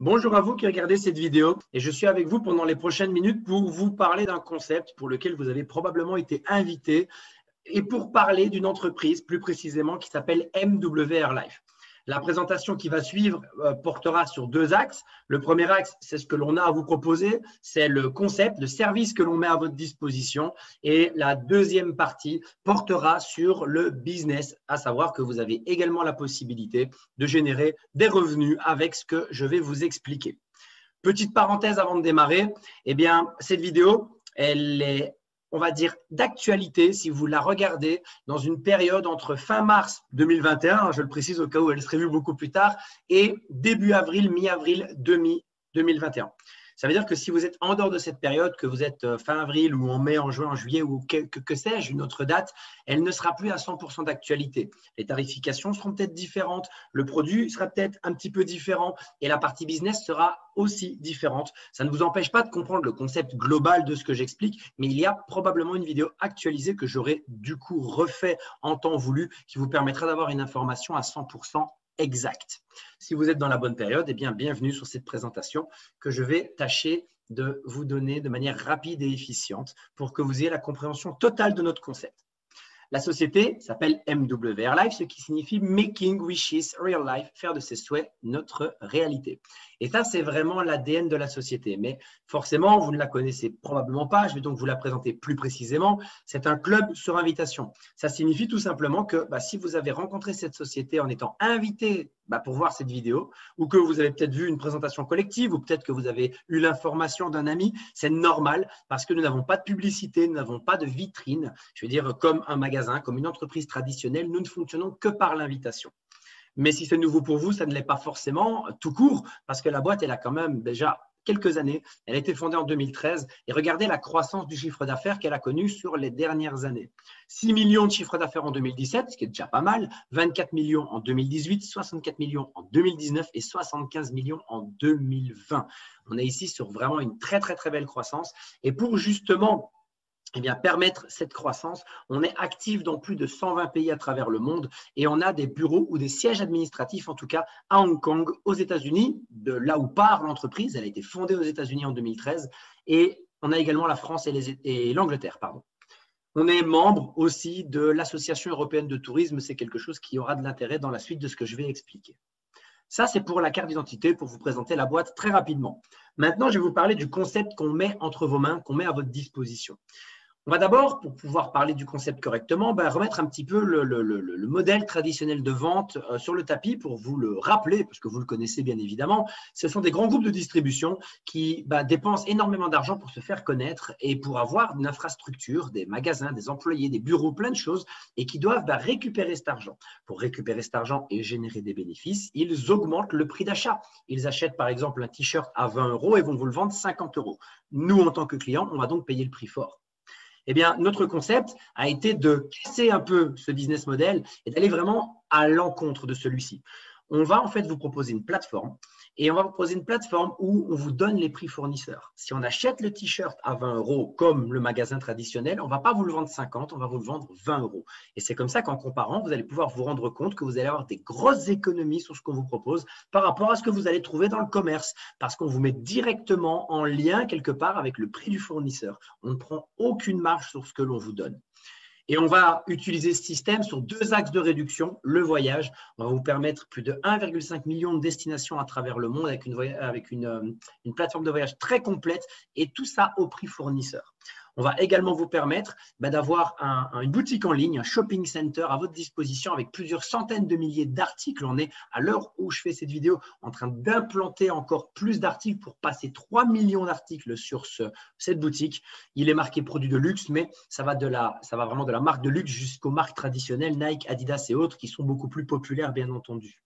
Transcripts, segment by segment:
Bonjour à vous qui regardez cette vidéo et je suis avec vous pendant les prochaines minutes pour vous parler d'un concept pour lequel vous avez probablement été invité et pour parler d'une entreprise plus précisément qui s'appelle MWR Life. La présentation qui va suivre portera sur deux axes. Le premier axe, c'est ce que l'on a à vous proposer, c'est le concept, le service que l'on met à votre disposition. Et la deuxième partie portera sur le business, à savoir que vous avez également la possibilité de générer des revenus avec ce que je vais vous expliquer. Petite parenthèse avant de démarrer, eh bien, cette vidéo, elle est, on va dire, d'actualité si vous la regardez dans une période entre fin mars 2021, je le précise au cas où elle serait vue beaucoup plus tard, et début avril, mi-avril 2021. Ça veut dire que si vous êtes en dehors de cette période, que vous êtes fin avril ou en mai, en juin, en juillet ou que sais-je, une autre date, elle ne sera plus à 100% d'actualité. Les tarifications seront peut-être différentes, le produit sera peut-être un petit peu différent et la partie business sera aussi différente. Ça ne vous empêche pas de comprendre le concept global de ce que j'explique, mais il y a probablement une vidéo actualisée que j'aurai du coup refait en temps voulu qui vous permettra d'avoir une information à 100% exact. Si vous êtes dans la bonne période, eh bien, bienvenue sur cette présentation que je vais tâcher de vous donner de manière rapide et efficiente pour que vous ayez la compréhension totale de notre concept. La société s'appelle MWR Life, ce qui signifie Making Wishes Real Life, faire de ses souhaits notre réalité. Et ça, c'est vraiment l'ADN de la société. Mais forcément, vous ne la connaissez probablement pas. Je vais donc vous la présenter plus précisément. C'est un club sur invitation. Ça signifie tout simplement que si vous avez rencontré cette société en étant invité pour voir cette vidéo, ou que vous avez peut-être vu une présentation collective, ou peut-être que vous avez eu l'information d'un ami, c'est normal parce que nous n'avons pas de publicité, nous n'avons pas de vitrine. Je veux dire, comme un magasin, comme une entreprise traditionnelle, nous ne fonctionnons que par l'invitation. Mais si c'est nouveau pour vous, ça ne l'est pas forcément tout court parce que la boîte, elle a quand même déjà quelques années. Elle a été fondée en 2013 et regardez la croissance du chiffre d'affaires qu'elle a connu sur les dernières années. 6 millions de chiffre d'affaires en 2017, ce qui est déjà pas mal, 24 millions en 2018, 64 millions en 2019 et 75 millions en 2020. On est ici sur vraiment une très, très, très belle croissance. Et pour justement permettre cette croissance, on est actif dans plus de 120 pays à travers le monde et on a des bureaux ou des sièges administratifs, en tout cas à Hong Kong, aux États-Unis, de là où part l'entreprise. Elle a été fondée aux États-Unis en 2013 et on a également la France et l'Angleterre. On est membre aussi de l'Association européenne de tourisme. C'est quelque chose qui aura de l'intérêt dans la suite de ce que je vais expliquer. Ça, c'est pour la carte d'identité, pour vous présenter la boîte très rapidement. Maintenant, je vais vous parler du concept qu'on met entre vos mains, qu'on met à votre disposition. On va d'abord, pour pouvoir parler du concept correctement, remettre un petit peu le modèle traditionnel de vente sur le tapis pour vous le rappeler, parce que vous le connaissez bien évidemment. Ce sont des grands groupes de distribution qui dépensent énormément d'argent pour se faire connaître et pour avoir une infrastructure, des magasins, des employés, des bureaux, plein de choses, et qui doivent récupérer cet argent. Pour récupérer cet argent et générer des bénéfices, ils augmentent le prix d'achat. Ils achètent par exemple un t-shirt à 20 € et vont vous le vendre 50 €. Nous, en tant que clients, on va donc payer le prix fort. Eh bien, notre concept a été de casser un peu ce business model et d'aller vraiment à l'encontre de celui-ci. On va en fait vous proposer une plateforme et on va vous proposer une plateforme où on vous donne les prix fournisseurs. Si on achète le t-shirt à 20 € comme le magasin traditionnel, on ne va pas vous le vendre 50, on va vous le vendre 20 €. Et c'est comme ça qu'en comparant, vous allez pouvoir vous rendre compte que vous allez avoir des grosses économies sur ce qu'on vous propose par rapport à ce que vous allez trouver dans le commerce parce qu'on vous met directement en lien quelque part avec le prix du fournisseur. On ne prend aucune marge sur ce que l'on vous donne. Et on va utiliser ce système sur deux axes de réduction. Le voyage, on va vous permettre plus de 1,5 million de destinations à travers le monde avec une plateforme de voyage très complète et tout ça au prix fournisseur. On va également vous permettre d'avoir une boutique en ligne, un shopping center à votre disposition avec plusieurs centaines de milliers d'articles. On est, à l'heure où je fais cette vidéo, en train d'implanter encore plus d'articles pour passer 3 millions d'articles sur cette boutique. Il est marqué produit de luxe, mais ça va vraiment de la marque de luxe jusqu'aux marques traditionnelles, Nike, Adidas et autres, qui sont beaucoup plus populaires, bien entendu.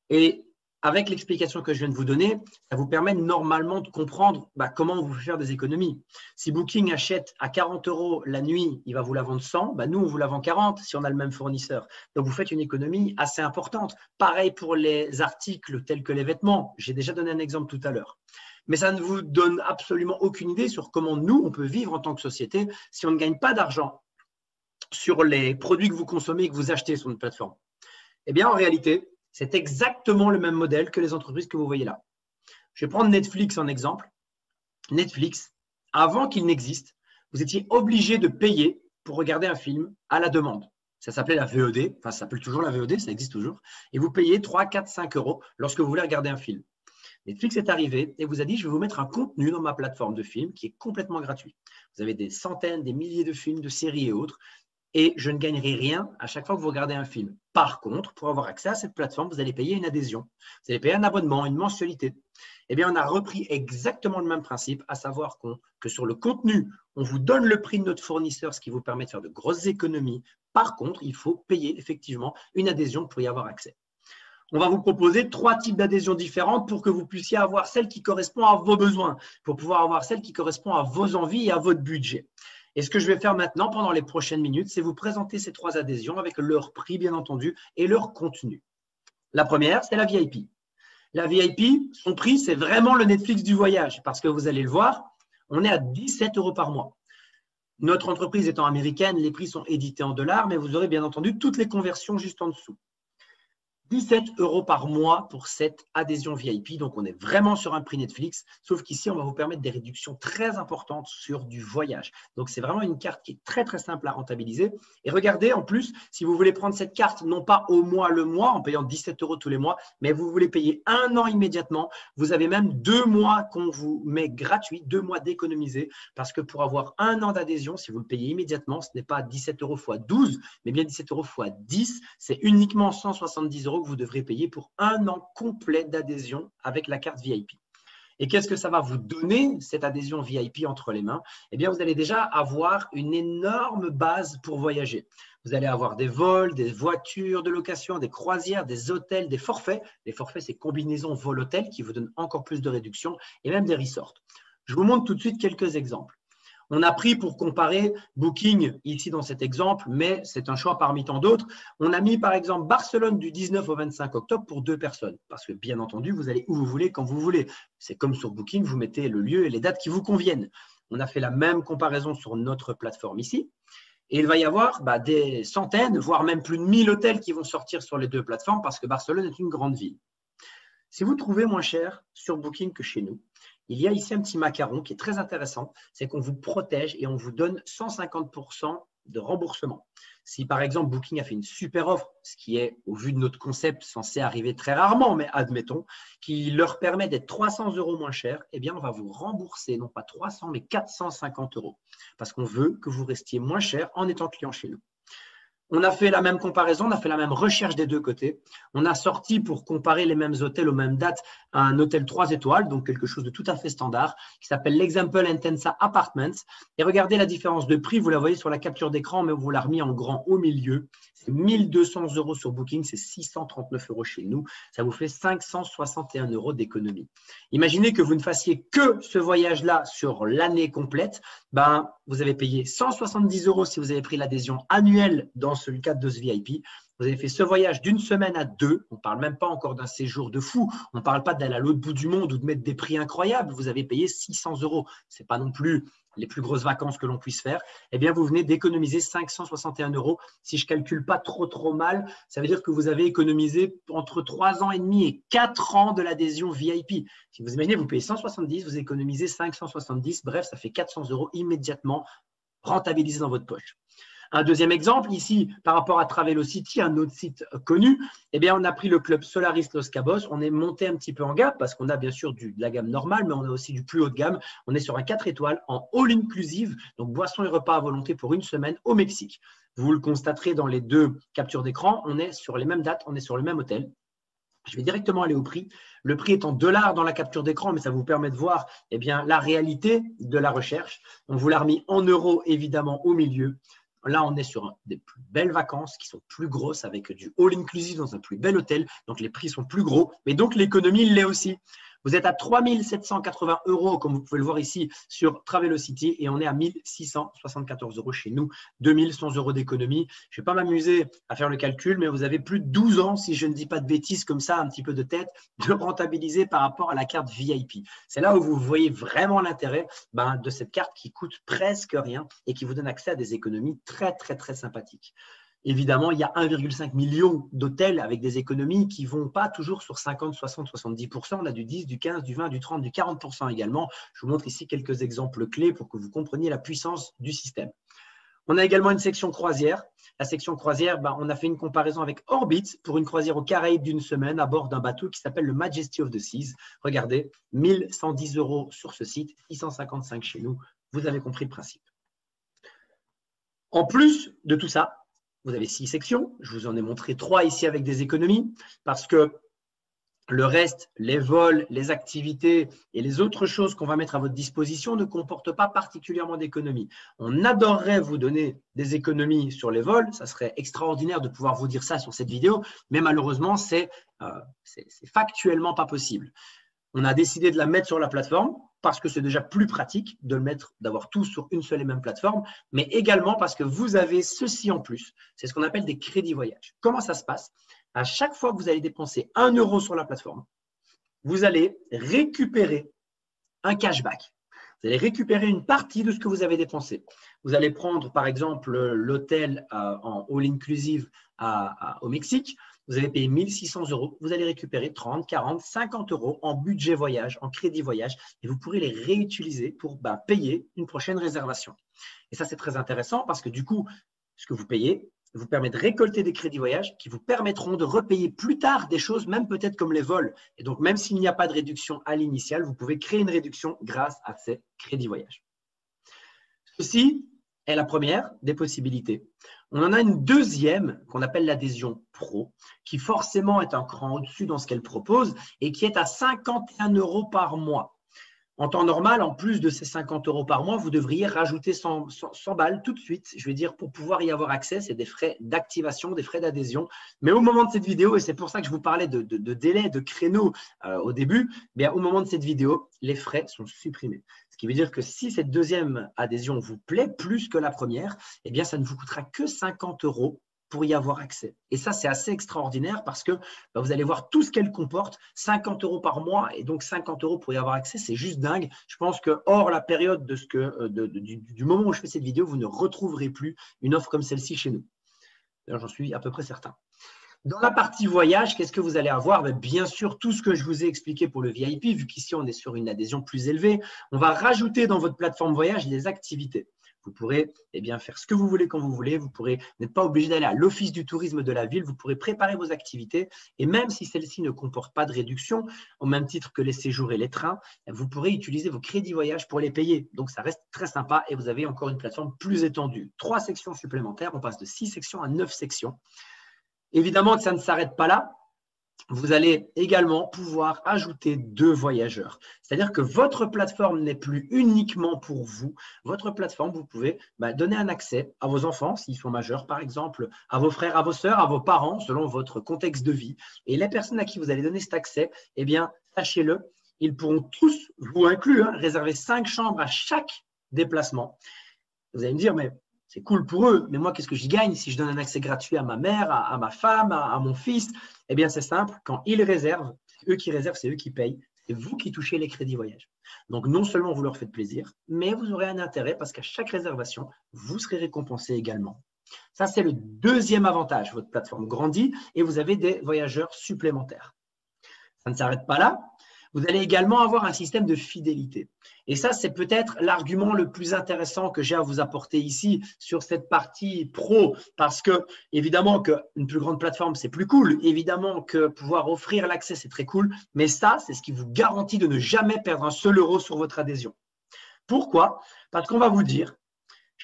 Et avec l'explication que je viens de vous donner, ça vous permet normalement de comprendre comment on vous fait faire des économies. Si Booking achète à 40 € la nuit, il va vous la vendre 100, nous on vous la vend 40 si on a le même fournisseur. Donc vous faites une économie assez importante. Pareil pour les articles tels que les vêtements. J'ai déjà donné un exemple tout à l'heure. Mais ça ne vous donne absolument aucune idée sur comment nous, on peut vivre en tant que société si on ne gagne pas d'argent sur les produits que vous consommez et que vous achetez sur notre plateforme. Eh bien, en réalité, c'est exactement le même modèle que les entreprises que vous voyez là. Je vais prendre Netflix en exemple. Netflix, avant qu'il n'existe, vous étiez obligé de payer pour regarder un film à la demande. Ça s'appelait la VOD, enfin ça s'appelle toujours la VOD, ça existe toujours. Et vous payez 3, 4, 5 euros lorsque vous voulez regarder un film. Netflix est arrivé et vous a dit, je vais vous mettre un contenu dans ma plateforme de films qui est complètement gratuit. Vous avez des centaines, des milliers de films, de séries et autres. Et je ne gagnerai rien à chaque fois que vous regardez un film. Par contre, pour avoir accès à cette plateforme, vous allez payer une adhésion. Vous allez payer un abonnement, une mensualité. Eh bien, on a repris exactement le même principe, à savoir que sur le contenu, on vous donne le prix de notre fournisseur, ce qui vous permet de faire de grosses économies. Par contre, il faut payer effectivement une adhésion pour y avoir accès. On va vous proposer 3 types d'adhésions différentes pour que vous puissiez avoir celle qui correspond à vos besoins, pour pouvoir avoir celle qui correspond à vos envies et à votre budget. Et ce que je vais faire maintenant, pendant les prochaines minutes, c'est vous présenter ces 3 adhésions avec leur prix, bien entendu, et leur contenu. La première, c'est la VIP. La VIP, son prix, c'est vraiment le Netflix du voyage, parce que vous allez le voir, on est à 17 euros par mois. Notre entreprise étant américaine, les prix sont édités en dollars, mais vous aurez bien entendu toutes les conversions juste en dessous. 17 euros par mois pour cette adhésion VIP. Donc, on est vraiment sur un prix Netflix, sauf qu'ici, on va vous permettre des réductions très importantes sur du voyage. Donc, c'est vraiment une carte qui est très, très simple à rentabiliser. Et regardez, en plus, si vous voulez prendre cette carte, non pas au mois le mois, en payant 17 euros tous les mois, mais vous voulez payer 1 an immédiatement, vous avez même 2 mois qu'on vous met gratuit, 2 mois d'économiser, parce que pour avoir 1 an d'adhésion, si vous le payez immédiatement, ce n'est pas 17 euros x 12, mais bien 17 euros x 10, c'est uniquement 170 euros que vous devrez payer pour 1 an complet d'adhésion avec la carte VIP. Et qu'est-ce que ça va vous donner, cette adhésion VIP entre les mains? Eh bien, vous allez déjà avoir une énorme base pour voyager. Vous allez avoir des vols, des voitures de location, des croisières, des hôtels, des forfaits. Les forfaits, c'est combinaison vol-hôtel qui vous donne encore plus de réduction et même des resorts. Je vous montre tout de suite quelques exemples. On a pris pour comparer Booking ici dans cet exemple, mais c'est un choix parmi tant d'autres. On a mis par exemple Barcelone du 19 au 25 octobre pour 2 personnes. Parce que bien entendu, vous allez où vous voulez, quand vous voulez. C'est comme sur Booking, vous mettez le lieu et les dates qui vous conviennent. On a fait la même comparaison sur notre plateforme ici. Et il va y avoir des centaines, voire même plus de 1000 hôtels qui vont sortir sur les 2 plateformes parce que Barcelone est une grande ville. Si vous trouvez moins cher sur Booking que chez nous, il y a ici un petit macaron qui est très intéressant, c'est qu'on vous protège et on vous donne 150% de remboursement. Si par exemple Booking a fait une super offre, ce qui est au vu de notre concept censé arriver très rarement, mais admettons, qui leur permet d'être 300 euros moins cher, eh bien on va vous rembourser non pas 300 mais 450 euros parce qu'on veut que vous restiez moins cher en étant client chez nous. On a fait la même comparaison, on a fait la même recherche des 2 côtés. On a sorti pour comparer les mêmes hôtels aux mêmes dates un hôtel 3 étoiles, donc quelque chose de tout à fait standard, qui s'appelle l'Example Intensa Apartments. Et regardez la différence de prix, vous la voyez sur la capture d'écran, mais on vous l'a remis en grand au milieu. C'est 1200 euros sur Booking, c'est 639 euros chez nous. Ça vous fait 561 euros d'économie. Imaginez que vous ne fassiez que ce voyage-là sur l'année complète. Vous avez payé 170 euros si vous avez pris l'adhésion annuelle dans le cadre de ce VIP. Vous avez fait ce voyage d'une semaine à 2. On ne parle même pas encore d'un séjour de fou. On ne parle pas d'aller à l'autre bout du monde ou de mettre des prix incroyables. Vous avez payé 600 euros. Ce n'est pas non plus les plus grosses vacances que l'on puisse faire. Eh bien, vous venez d'économiser 561 euros. Si je ne calcule pas trop mal, ça veut dire que vous avez économisé entre 3 ans et demi et 4 ans de l'adhésion VIP. Si vous imaginez, vous payez 170, vous économisez 570. Bref, ça fait 400 euros immédiatement rentabilisés dans votre poche. Un deuxième exemple, ici, par rapport à Travelocity, un autre site connu, eh bien, on a pris le club Solaris Los Cabos. On est monté un petit peu en gamme parce qu'on a bien sûr de la gamme normale, mais on a aussi du plus haut de gamme. On est sur un 4 étoiles en all-inclusive, donc boissons et repas à volonté pour une semaine au Mexique. Vous le constaterez dans les 2 captures d'écran, on est sur les mêmes dates, on est sur le même hôtel. Je vais directement aller au prix. Le prix est en dollars dans la capture d'écran, mais ça vous permet de voir la réalité de la recherche. On vous l'a remis en euros, évidemment, au milieu. Là, on est sur des plus belles vacances qui sont plus grosses avec du all-inclusive dans un plus bel hôtel. Donc, les prix sont plus gros, mais donc l'économie l'est aussi. Vous êtes à 3 780 euros, comme vous pouvez le voir ici sur Travelocity, et on est à 1 674 euros chez nous, 2 100 euros d'économie. Je ne vais pas m'amuser à faire le calcul, mais vous avez plus de 12 ans, si je ne dis pas de bêtises comme ça, un petit peu de tête, de rentabiliser par rapport à la carte VIP. C'est là où vous voyez vraiment l'intérêt de cette carte qui coûte presque rien et qui vous donne accès à des économies très, très, très sympathiques. Évidemment, il y a 1,5 million d'hôtels avec des économies qui ne vont pas toujours sur 50, 60, 70%. On a du 10, du 15, du 20, du 30, du 40% également. Je vous montre ici quelques exemples clés pour que vous compreniez la puissance du système. On a également une section croisière. La section croisière, on a fait une comparaison avec Orbit pour une croisière aux Caraïbes d'une semaine à bord d'un bateau qui s'appelle le Majesty of the Seas. Regardez, 1110 € sur ce site, 655 chez nous. Vous avez compris le principe. En plus de tout ça, vous avez 6 sections. Je vous en ai montré 3 ici avec des économies parce que le reste, les vols, les activités et les autres choses qu'on va mettre à votre disposition ne comportent pas particulièrement d'économies. On adorerait vous donner des économies sur les vols. Ça serait extraordinaire de pouvoir vous dire ça sur cette vidéo, mais malheureusement, c'est factuellement pas possible. On a décidé de la mettre sur la plateforme parce que c'est déjà plus pratique de le mettre, d'avoir tout sur une seule et même plateforme, mais également parce que vous avez ceci en plus. C'est ce qu'on appelle des crédits voyage. Comment ça se passe? À chaque fois que vous allez dépenser 1 € sur la plateforme, vous allez récupérer un cashback. Vous allez récupérer une partie de ce que vous avez dépensé. Vous allez prendre, par exemple, l'hôtel en all-inclusive au Mexique. Vous allez payer 1 600 €. Vous allez récupérer 30, 40, 50 € en budget voyage, en crédit voyage, et vous pourrez les réutiliser pour payer une prochaine réservation. Et ça, c'est très intéressant parce que du coup, ce que vous payez vous permet de récolter des crédits voyage qui vous permettront de repayer plus tard des choses, même peut-être comme les vols. Et donc, même s'il n'y a pas de réduction à l'initiale, vous pouvez créer une réduction grâce à ces crédits voyage. Ceci est la première des possibilités. On en a une deuxième qu'on appelle l'adhésion pro, qui forcément est un cran au-dessus dans ce qu'elle propose et qui est à 51 € par mois. En temps normal, en plus de ces 50 € par mois, vous devriez rajouter 100 balles tout de suite, je vais dire, pour pouvoir y avoir accès. C'est des frais d'activation, des frais d'adhésion. Mais au moment de cette vidéo, et c'est pour ça que je vous parlais de délai, de créneau au début, bien, au moment de cette vidéo, les frais sont supprimés. Ce qui veut dire que si cette deuxième adhésion vous plaît plus que la première, eh bien, ça ne vous coûtera que 50 € pour y avoir accès. Et ça, c'est assez extraordinaire parce que vous allez voir tout ce qu'elle comporte, 50 € par mois et donc 50 € pour y avoir accès, c'est juste dingue. Je pense que hors la période du moment où je fais cette vidéo, vous ne retrouverez plus une offre comme celle-ci chez nous. J'en suis à peu près certain. Dans la partie voyage, qu'est-ce que vous allez avoir? Bien sûr, tout ce que je vous ai expliqué pour le VIP, vu qu'ici, on est sur une adhésion plus élevée. On va rajouter dans votre plateforme voyage des activités. Vous pourrez faire ce que vous voulez quand vous voulez. Vous n'êtes pas obligé d'aller à l'office du tourisme de la ville. Vous pourrez préparer vos activités. Et même si celles-ci ne comportent pas de réduction, au même titre que les séjours et les trains, vous pourrez utiliser vos crédits voyage pour les payer. Donc, ça reste très sympa et vous avez encore une plateforme plus étendue. 3 sections supplémentaires. On passe de 6 sections à 9 sections. Évidemment que ça ne s'arrête pas là. Vous allez également pouvoir ajouter 2 voyageurs. C'est-à-dire que votre plateforme n'est plus uniquement pour vous. Votre plateforme, vous pouvez donner un accès à vos enfants, s'ils sont majeurs par exemple, à vos frères, à vos sœurs, à vos parents, selon votre contexte de vie. Et les personnes à qui vous allez donner cet accès, sachez-le, ils pourront tous, vous inclus, réserver 5 chambres à chaque déplacement. Vous allez me dire, mais c'est cool pour eux, mais moi, qu'est-ce que j'y gagne si je donne un accès gratuit à ma mère, à ma femme, à mon fils? Eh bien, c'est simple, quand ils réservent, c'est eux qui réservent, c'est eux qui payent, c'est vous qui touchez les crédits voyage. Donc, non seulement vous leur faites plaisir, mais vous aurez un intérêt parce qu'à chaque réservation, vous serez récompensé également. Ça, c'est le deuxième avantage. Votre plateforme grandit et vous avez des voyageurs supplémentaires. Ça ne s'arrête pas là. Vous allez également avoir un système de fidélité. Et ça, c'est peut-être l'argument le plus intéressant que j'ai à vous apporter ici sur cette partie pro, parce que évidemment qu'une plus grande plateforme, c'est plus cool. Évidemment que pouvoir offrir l'accès, c'est très cool. Mais ça, c'est ce qui vous garantit de ne jamais perdre un seul euro sur votre adhésion. Pourquoi? Parce qu'on va vous dire,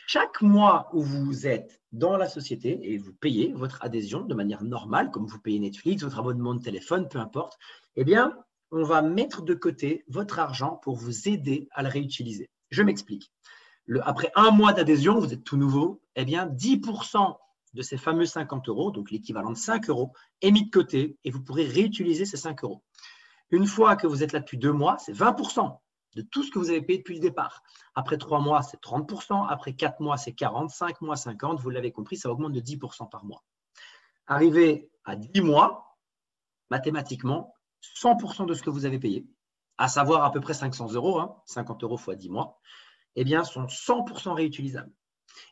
chaque mois où vous êtes dans la société et vous payez votre adhésion de manière normale, comme vous payez Netflix, votre abonnement de téléphone, peu importe, eh bien, on va mettre de côté votre argent pour vous aider à le réutiliser. Je m'explique. Après 1 mois d'adhésion, vous êtes tout nouveau, eh bien 10% de ces fameux 50 €, donc l'équivalent de 5 €, est mis de côté et vous pourrez réutiliser ces 5 €. Une fois que vous êtes là depuis 2 mois, c'est 20% de tout ce que vous avez payé depuis le départ. Après 3 mois, c'est 30%. Après 4 mois, c'est 40. 5 mois, 50. Vous l'avez compris, ça augmente de 10% par mois. Arrivé à 10 mois, mathématiquement, 100% de ce que vous avez payé, à savoir à peu près 500 €, 50 € fois 10 mois, eh bien, sont 100% réutilisables.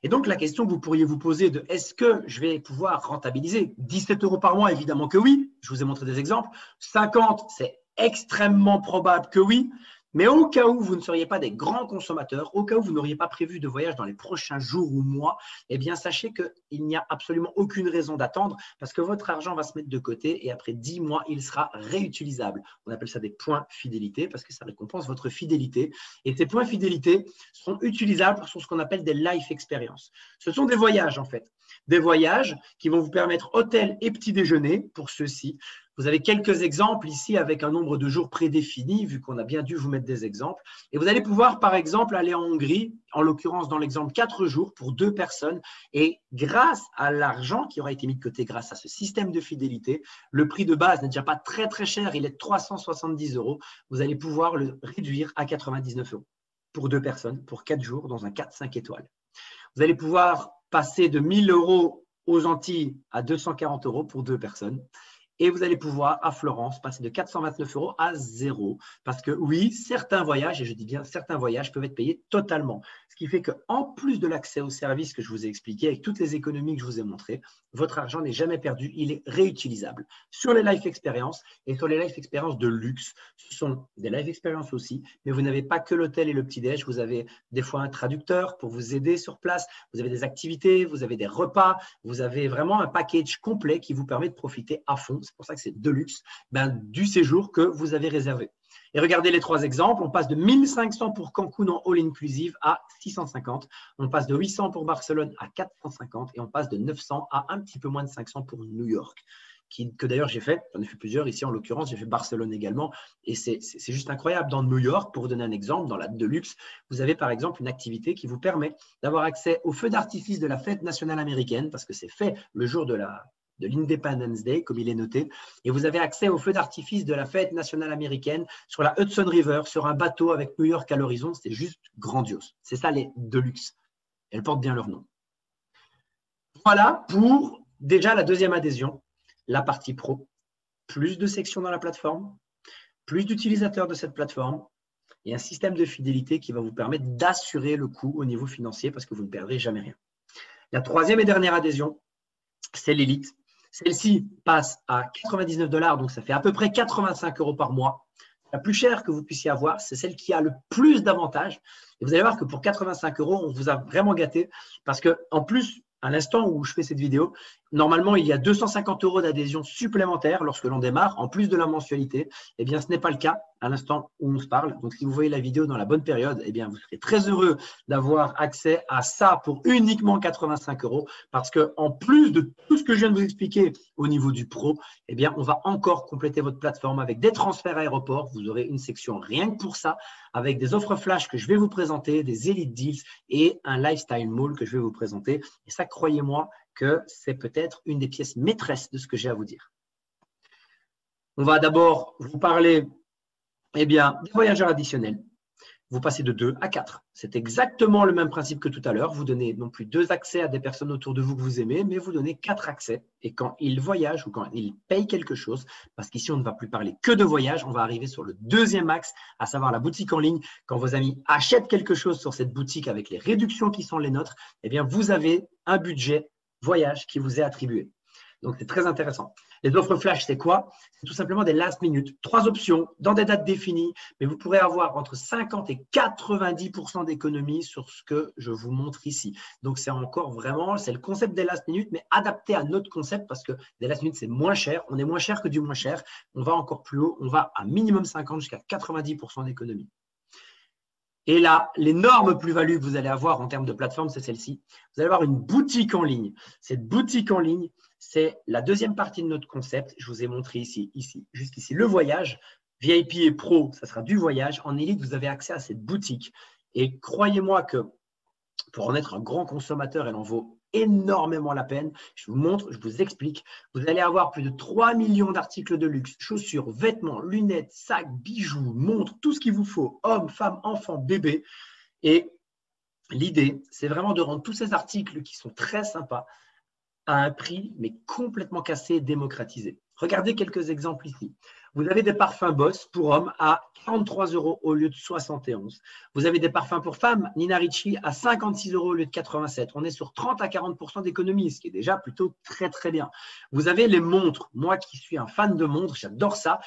Et donc, la question que vous pourriez vous poser de est-ce que je vais pouvoir rentabiliser 17 € par mois? Évidemment que oui. Je vous ai montré des exemples. 50, c'est extrêmement probable que oui. Mais au cas où vous ne seriez pas des grands consommateurs, au cas où vous n'auriez pas prévu de voyage dans les prochains jours ou mois, eh bien, sachez qu'il n'y a absolument aucune raison d'attendre parce que votre argent va se mettre de côté et après 10 mois, il sera réutilisable. On appelle ça des points fidélité parce que ça récompense votre fidélité. Et ces points fidélité sont utilisables sur ce qu'on appelle des life experiences. Ce sont des voyages, en fait. Des voyages qui vont vous permettre hôtel et petit déjeuner pour ceux-ci. Vous avez quelques exemples ici avec un nombre de jours prédéfini, vu qu'on a bien dû vous mettre des exemples. Et vous allez pouvoir, par exemple, aller en Hongrie, en l'occurrence dans l'exemple 4 jours pour 2 personnes. Et grâce à l'argent qui aura été mis de côté grâce à ce système de fidélité, le prix de base n'est déjà pas très très cher, il est de 370 €. Vous allez pouvoir le réduire à 99 € pour 2 personnes, pour 4 jours dans un 4-5 étoiles. Vous allez pouvoir passer de 1 000 € aux Antilles à 240 € pour 2 personnes. Et vous allez pouvoir, à Florence, passer de 429 € à 0. Parce que oui, certains voyages, et je dis bien certains voyages, peuvent être payés totalement. Ce qui fait qu'en plus de l'accès aux services que je vous ai expliqué, avec toutes les économies que je vous ai montrées, votre argent n'est jamais perdu, il est réutilisable. Sur les life experiences et sur les life experiences de luxe, ce sont des life experiences aussi, mais vous n'avez pas que l'hôtel et le petit-déj, vous avez des fois un traducteur pour vous aider sur place, vous avez des activités, vous avez des repas, vous avez vraiment un package complet qui vous permet de profiter à fond. C'est pour ça que c'est de luxe, du séjour que vous avez réservé. Et regardez les 3 exemples. On passe de 1500 pour Cancun en all-inclusive à 650. On passe de 800 pour Barcelone à 450 et on passe de 900 à un petit peu moins de 500 pour New York, que d'ailleurs j'ai fait. J'en ai fait plusieurs ici en l'occurrence. J'ai fait Barcelone également et c'est juste incroyable. Dans New York, pour vous donner un exemple, dans la de luxe, vous avez par exemple une activité qui vous permet d'avoir accès au feu d'artifice de la fête nationale américaine parce que c'est fait le jour de l'Independence Day, comme il est noté, et vous avez accès au feu d'artifice de la fête nationale américaine sur la Hudson River, sur un bateau avec New York à l'horizon. C'est juste grandiose. C'est ça les de luxe. Elles portent bien leur nom. Voilà pour déjà la deuxième adhésion, la partie pro. Plus de sections dans la plateforme, plus d'utilisateurs de cette plateforme et un système de fidélité qui va vous permettre d'assurer le coût au niveau financier parce que vous ne perdrez jamais rien. La troisième et dernière adhésion, c'est l'élite. Celle-ci passe à 99 $, donc ça fait à peu près 85 € par mois. La plus chère que vous puissiez avoir, c'est celle qui a le plus d'avantages. Et vous allez voir que pour 85 €, on vous a vraiment gâté parce qu'en plus, à l'instant où je fais cette vidéo, normalement, il y a 250 € d'adhésion supplémentaire lorsque l'on démarre, en plus de la mensualité. Eh bien, ce n'est pas le cas à l'instant où on se parle. Donc, si vous voyez la vidéo dans la bonne période, eh bien, vous serez très heureux d'avoir accès à ça pour uniquement 85 € parce qu'en plus de tout ce que je viens de vous expliquer au niveau du pro, eh bien, on va encore compléter votre plateforme avec des transferts aéroports. Vous aurez une section rien que pour ça, avec des offres flash que je vais vous présenter, des Elite Deals et un Lifestyle Mall que je vais vous présenter. Et ça, croyez-moi, que c'est peut-être une des pièces maîtresses de ce que j'ai à vous dire. On va d'abord vous parler des voyageurs additionnels. Vous passez de 2 à 4. C'est exactement le même principe que tout à l'heure. Vous donnez non plus 2 accès à des personnes autour de vous que vous aimez, mais vous donnez 4 accès. Et quand ils voyagent ou quand ils payent quelque chose, parce qu'ici on ne va plus parler que de voyage, on va arriver sur le deuxième axe, à savoir la boutique en ligne. Quand vos amis achètent quelque chose sur cette boutique avec les réductions qui sont les nôtres, eh bien vous avez un budget voyage qui vous est attribué. Donc, c'est très intéressant. Les offres flash, c'est quoi? C'est tout simplement des last minutes. 3 options dans des dates définies, mais vous pourrez avoir entre 50 et 90% d'économie sur ce que je vous montre ici. Donc, c'est encore vraiment, c'est le concept des last minutes, mais adapté à notre concept parce que des last minutes, c'est moins cher. On est moins cher que du moins cher. On va encore plus haut. On va à minimum 50 jusqu'à 90% d'économie. Et là, l'énorme plus-value que vous allez avoir en termes de plateforme, c'est celle-ci. Vous allez avoir une boutique en ligne. Cette boutique en ligne, c'est la deuxième partie de notre concept. Je vous ai montré ici, jusqu'ici, le voyage. VIP et Pro, ça sera du voyage. En Elite, vous avez accès à cette boutique. Et croyez-moi que pour en être un grand consommateur, elle en vaut énormément la peine. Je vous montre, je vous explique. Vous allez avoir plus de 3 millions d'articles de luxe, chaussures, vêtements, lunettes, sacs, bijoux, montres, tout ce qu'il vous faut, hommes, femmes, enfants, bébés. Et l'idée, c'est vraiment de rendre tous ces articles qui sont très sympas à un prix, mais complètement cassé et démocratisé. Regardez quelques exemples ici. Vous avez des parfums Boss pour hommes à 43 € au lieu de 71. Vous avez des parfums pour femmes, Nina Ricci, à 56 € au lieu de 87. On est sur 30 à 40% d'économie, ce qui est déjà plutôt très, très bien. Vous avez les montres. Moi qui suis un fan de montres, j'adore ça.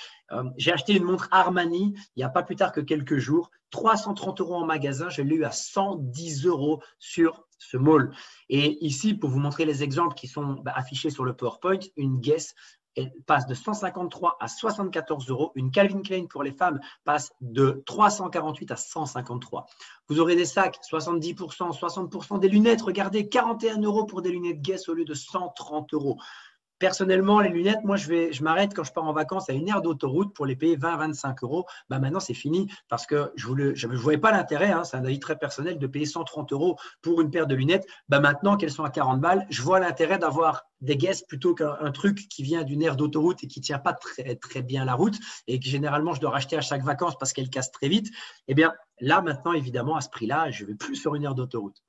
J'ai acheté une montre Armani il n'y a pas plus tard que quelques jours. 330 € en magasin, je l'ai eu à 110 € sur ce mall. Et ici, pour vous montrer les exemples qui sont affichés sur le PowerPoint, une Guess elle passe de 153 à 74 €. Une Calvin Klein pour les femmes passe de 348 à 153. Vous aurez des sacs, 70%, 60%, des lunettes. Regardez, 41 € pour des lunettes Guess au lieu de 130 €. Personnellement, les lunettes, moi, je m'arrête quand je pars en vacances à une aire d'autoroute pour les payer 20-25 €. Maintenant, c'est fini parce que je ne voyais pas l'intérêt, hein, c'est un avis très personnel, de payer 130 € pour une paire de lunettes. Maintenant qu'elles sont à 40 balles, je vois l'intérêt d'avoir des Guess plutôt qu'un truc qui vient d'une aire d'autoroute et qui ne tient pas très, très bien la route et que généralement, je dois racheter à chaque vacances parce qu'elle casse très vite. Eh bien, là, maintenant, évidemment, à ce prix-là, je ne vais plus sur une aire d'autoroute.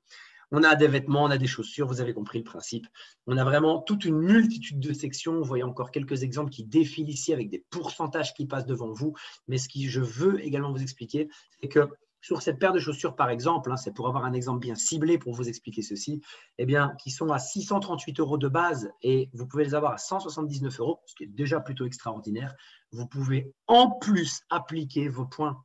On a des vêtements, on a des chaussures, vous avez compris le principe. On a vraiment toute une multitude de sections. Vous voyez encore quelques exemples qui défilent ici avec des pourcentages qui passent devant vous. Mais ce que je veux également vous expliquer, c'est que sur cette paire de chaussures, par exemple, c'est pour avoir un exemple bien ciblé pour vous expliquer ceci, eh bien, qui sont à 638 € de base et vous pouvez les avoir à 179 €, ce qui est déjà plutôt extraordinaire. Vous pouvez en plus appliquer vos points.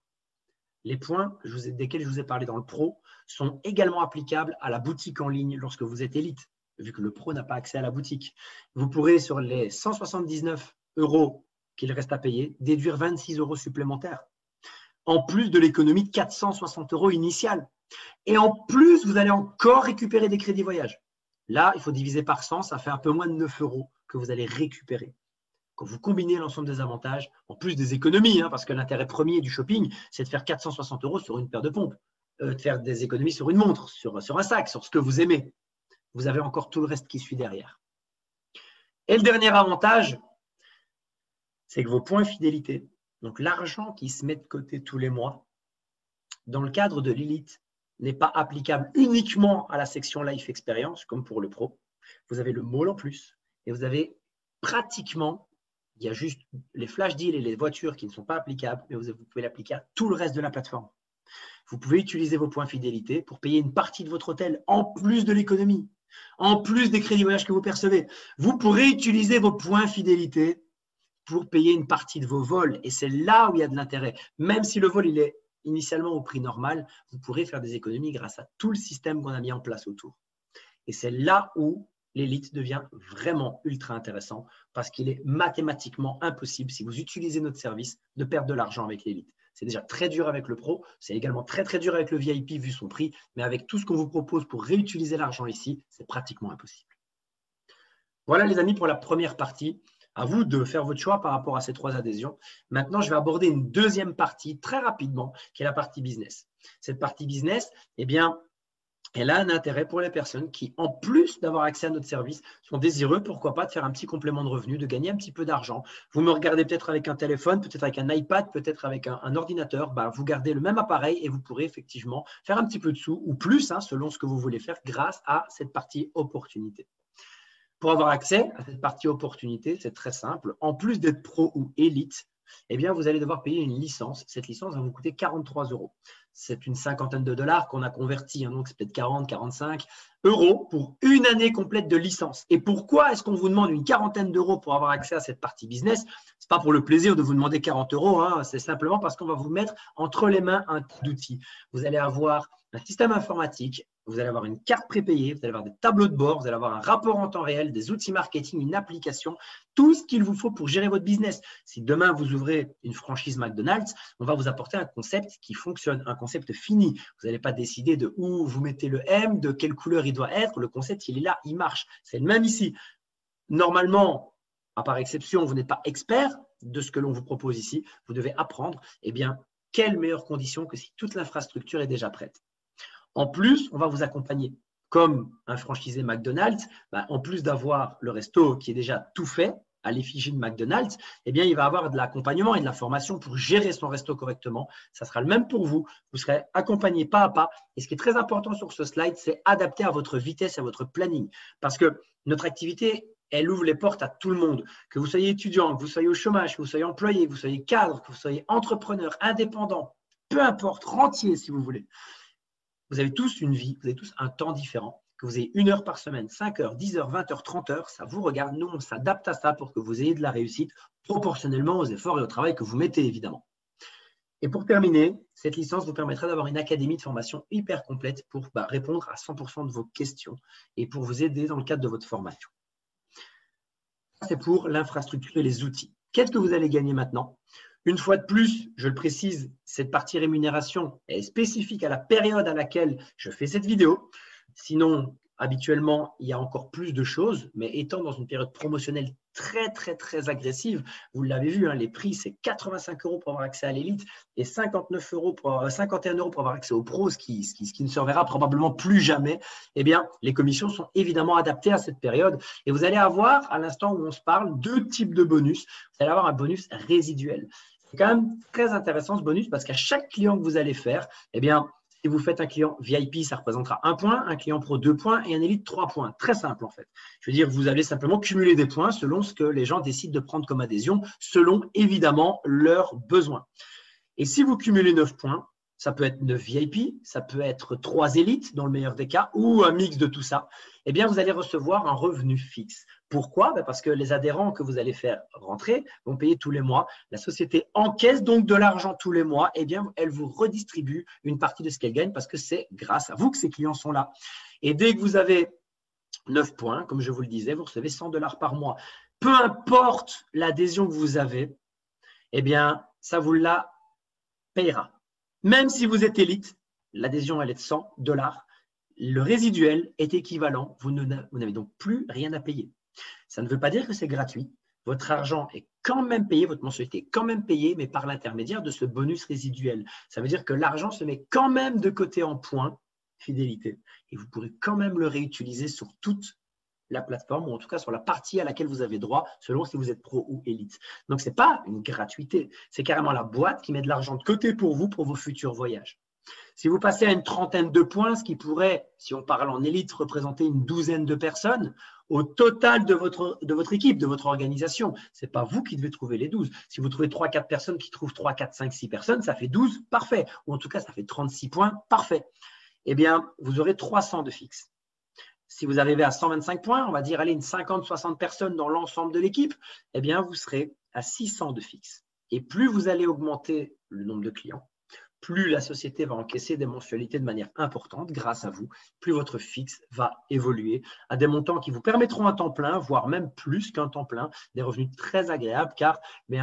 Les points desquels je vous ai parlé dans le pro sont également applicables à la boutique en ligne lorsque vous êtes élite, vu que le pro n'a pas accès à la boutique. Vous pourrez, sur les 179 € qu'il reste à payer, déduire 26 € supplémentaires, en plus de l'économie de 460 € initiale. Et en plus, vous allez encore récupérer des crédits voyage. Là, il faut diviser par 100, ça fait un peu moins de 9 € que vous allez récupérer. Quand vous combinez l'ensemble des avantages, en plus des économies, parce que l'intérêt premier du shopping, c'est de faire 460 € sur une paire de pompes, de faire des économies sur une montre, sur un sac, sur ce que vous aimez. Vous avez encore tout le reste qui suit derrière. Et le dernier avantage, c'est que vos points fidélité, donc l'argent qui se met de côté tous les mois, dans le cadre de l'élite, n'est pas applicable uniquement à la section Life Experience, comme pour le pro. Vous avez le mall en plus, et vous avez pratiquement, il y a juste les flash deals et les voitures qui ne sont pas applicables, mais vous pouvez l'appliquer à tout le reste de la plateforme. Vous pouvez utiliser vos points fidélité pour payer une partie de votre hôtel en plus de l'économie, en plus des crédits voyage que vous percevez. Vous pourrez utiliser vos points fidélité pour payer une partie de vos vols. Et c'est là où il y a de l'intérêt. Même si le vol il est initialement au prix normal, vous pourrez faire des économies grâce à tout le système qu'on a mis en place autour. Et c'est là où l'élite devient vraiment ultra intéressant parce qu'il est mathématiquement impossible, si vous utilisez notre service, de perdre de l'argent avec l'élite. C'est déjà très dur avec le pro, c'est également très très dur avec le VIP vu son prix, mais avec tout ce qu'on vous propose pour réutiliser l'argent ici, c'est pratiquement impossible. Voilà les amis pour la première partie. À vous de faire votre choix par rapport à ces 3 adhésions. Maintenant, je vais aborder une deuxième partie très rapidement, qui est la partie business. Cette partie business, eh bien, elle a un intérêt pour les personnes qui, en plus d'avoir accès à notre service, sont désireux, pourquoi pas, de faire un petit complément de revenu, de gagner un petit peu d'argent. Vous me regardez peut-être avec un téléphone, peut-être avec un iPad, peut-être avec un ordinateur. Vous gardez le même appareil et vous pourrez effectivement faire un petit peu de sous ou plus, selon ce que vous voulez faire, grâce à cette partie opportunité. Pour avoir accès à cette partie opportunité, c'est très simple. En plus d'être pro ou élite, eh bien, vous allez devoir payer une licence. Cette licence va vous coûter 43 €. C'est une cinquantaine de dollars qu'on a converti, donc c'est peut-être 40, 45 € pour une année complète de licence. Et pourquoi est-ce qu'on vous demande une quarantaine d'euros pour avoir accès à cette partie business? Ce n'est pas pour le plaisir de vous demander 40 €, c'est simplement parce qu'on va vous mettre entre les mains un tas d'outils. Vous allez avoir un système informatique, vous allez avoir une carte prépayée, vous allez avoir des tableaux de bord, vous allez avoir un rapport en temps réel, des outils marketing, une application, tout ce qu'il vous faut pour gérer votre business. Si demain vous ouvrez une franchise McDonald's, on va vous apporter un concept qui fonctionne, un concept fini. Vous n'allez pas décider de où vous mettez le M, de quelle couleur il doit être. Le concept, il est là, il marche. C'est le même ici. Normalement, à part exception, vous n'êtes pas expert de ce que l'on vous propose ici. Vous devez apprendre. Eh bien, quelles meilleures conditions que si toute l'infrastructure est déjà prête. En plus, on va vous accompagner comme un franchisé McDonald's. En plus d'avoir le resto qui est déjà tout fait à l'effigie de McDonald's, eh bien, il va avoir de l'accompagnement et de la formation pour gérer son resto correctement. Ça sera le même pour vous. Vous serez accompagné pas à pas. Et ce qui est très important sur ce slide, c'est adapté à votre vitesse, à votre planning. Parce que notre activité elle ouvre les portes à tout le monde. Que vous soyez étudiant, que vous soyez au chômage, que vous soyez employé, que vous soyez cadre, que vous soyez entrepreneur, indépendant, peu importe, rentier si vous voulez. Vous avez tous une vie, vous avez tous un temps différent. Que vous ayez 1 heure par semaine, 5 heures, 10 heures, 20 heures, 30 heures, ça vous regarde. Nous, on s'adapte à ça pour que vous ayez de la réussite proportionnellement aux efforts et au travail que vous mettez, évidemment. Et pour terminer, cette licence vous permettra d'avoir une académie de formation hyper complète pour répondre à 100% de vos questions et pour vous aider dans le cadre de votre formation. C'est pour l'infrastructure et les outils. Qu'est-ce que vous allez gagner maintenant? Une fois de plus, je le précise, cette partie rémunération est spécifique à la période à laquelle je fais cette vidéo. Sinon, habituellement, il y a encore plus de choses, mais étant dans une période promotionnelle très agressive, vous l'avez vu, hein, les prix, c'est 85 € pour avoir accès à l'élite et 51 € pour avoir accès aux pros, ce qui ne se reverra probablement plus jamais. Eh bien, les commissions sont évidemment adaptées à cette période et vous allez avoir, à l'instant où on se parle, 2 types de bonus. Vous allez avoir un bonus résiduel. C'est quand même très intéressant ce bonus parce qu'à chaque client que vous allez faire, eh bien, si vous faites un client VIP, ça représentera 1 point, un client pro 2 points et un élite 3 points. Très simple en fait. Je veux dire, vous allez simplement cumuler des points selon ce que les gens décident de prendre comme adhésion, selon évidemment leurs besoins. Et si vous cumulez 9 points, ça peut être 9 VIP, ça peut être 3 élites dans le meilleur des cas ou un mix de tout ça, eh bien vous allez recevoir un revenu fixe. Pourquoi? Parce que les adhérents que vous allez faire rentrer vont payer tous les mois. La société encaisse donc de l'argent tous les mois. Eh bien, elle vous redistribue une partie de ce qu'elle gagne parce que c'est grâce à vous que ces clients sont là. Et dès que vous avez 9 points, comme je vous le disais, vous recevez 100 $ par mois. Peu importe l'adhésion que vous avez, eh bien, ça vous la payera. Même si vous êtes élite, l'adhésion elle est de 100 $. Le résiduel est équivalent. Vous n'avez donc plus rien à payer. Ça ne veut pas dire que c'est gratuit. Votre argent est quand même payé, votre mensualité est quand même payée, mais par l'intermédiaire de ce bonus résiduel. Ça veut dire que l'argent se met quand même de côté en points fidélité et vous pourrez quand même le réutiliser sur toute la plateforme ou en tout cas sur la partie à laquelle vous avez droit selon si vous êtes pro ou élite. Donc, ce n'est pas une gratuité. C'est carrément la boîte qui met de l'argent de côté pour vous pour vos futurs voyages. Si vous passez à une trentaine de points, ce qui pourrait, si on parle en élite, représenter une douzaine de personnes, au total de votre équipe, de votre organisation, ce n'est pas vous qui devez trouver les 12. Si vous trouvez 3-4 personnes qui trouvent 3, 4, 5, 6 personnes, ça fait 12, parfait. Ou en tout cas, ça fait 36 points, parfait. Eh bien, vous aurez 300 de fixe. Si vous arrivez à 125 points, on va dire, allez, une 50-60 personnes dans l'ensemble de l'équipe, eh bien, vous serez à 600 de fixe. Et plus vous allez augmenter le nombre de clients, plus la société va encaisser des mensualités de manière importante grâce à vous, plus votre fixe va évoluer à des montants qui vous permettront un temps plein, voire même plus qu'un temps plein, des revenus très agréables car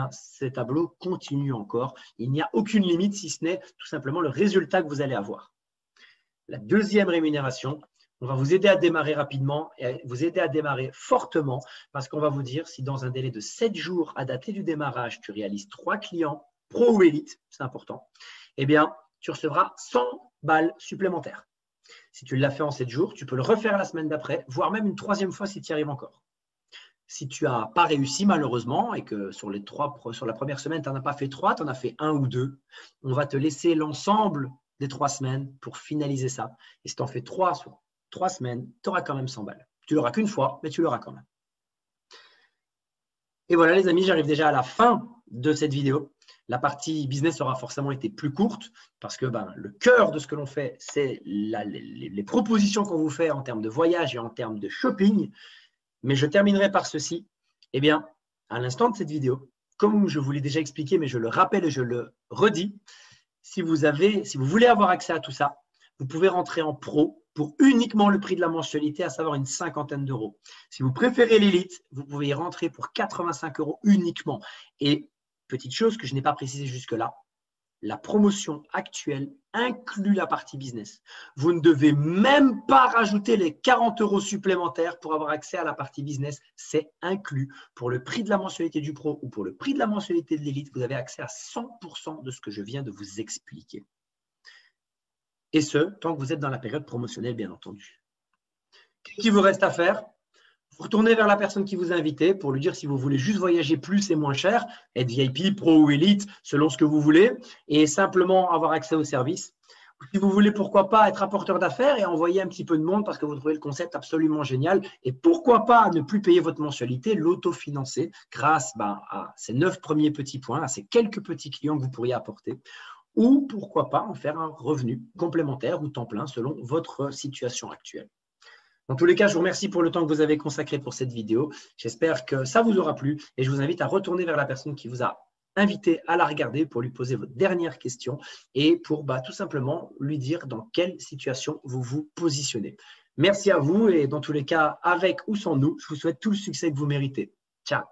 ces tableaux continuent encore. Il n'y a aucune limite si ce n'est tout simplement le résultat que vous allez avoir. La deuxième rémunération, on va vous aider à démarrer rapidement et vous aider à démarrer fortement parce qu'on va vous dire si dans un délai de 7 jours à dater du démarrage, tu réalises 3 clients pro ou élite, c'est important, eh bien, tu recevras 100 balles supplémentaires. Si tu l'as fait en 7 jours, tu peux le refaire la semaine d'après, voire même une 3e fois si tu y arrives encore. Si tu n'as pas réussi malheureusement et que sur la première semaine, tu n'en as pas fait 3, tu en as fait 1 ou 2, on va te laisser l'ensemble des 3 semaines pour finaliser ça. Et si tu en fais 3 sur 3 semaines, tu auras quand même 100 balles. Tu l'auras qu'une fois, mais tu l'auras quand même. Et voilà les amis, j'arrive déjà à la fin de cette vidéo. La partie business aura forcément été plus courte parce que le cœur de ce que l'on fait, c'est les propositions qu'on vous fait en termes de voyage et en termes de shopping. Mais je terminerai par ceci. Eh bien, à l'instant de cette vidéo, comme je vous l'ai déjà expliqué, mais je le rappelle et je le redis, si vous voulez avoir accès à tout ça, vous pouvez rentrer en pro pour uniquement le prix de la mensualité, à savoir une 50aine d'euros. Si vous préférez l'élite, vous pouvez y rentrer pour 85 € uniquement. Et petite chose que je n'ai pas précisé jusque-là, la promotion actuelle inclut la partie business. Vous ne devez même pas rajouter les 40 € supplémentaires pour avoir accès à la partie business. C'est inclus. Pour le prix de la mensualité du pro ou pour le prix de la mensualité de l'élite, vous avez accès à 100% de ce que je viens de vous expliquer. Et ce, tant que vous êtes dans la période promotionnelle, bien entendu. Qu'est-ce qu'il vous reste à faire? Vous retournez vers la personne qui vous a invité pour lui dire si vous voulez juste voyager plus et moins cher, être VIP, pro ou élite, selon ce que vous voulez, et simplement avoir accès au service. Si vous voulez, pourquoi pas être apporteur d'affaires et envoyer un petit peu de monde parce que vous trouvez le concept absolument génial. Et pourquoi pas ne plus payer votre mensualité, l'autofinancer grâce à ces 9 premiers petits points, à ces quelques petits clients que vous pourriez apporter. Ou pourquoi pas en faire un revenu complémentaire ou temps plein selon votre situation actuelle. Dans tous les cas, je vous remercie pour le temps que vous avez consacré pour cette vidéo. J'espère que ça vous aura plu et je vous invite à retourner vers la personne qui vous a invité à la regarder pour lui poser votre dernière question et pour tout simplement lui dire dans quelle situation vous vous positionnez. Merci à vous et dans tous les cas, avec ou sans nous, je vous souhaite tout le succès que vous méritez. Ciao.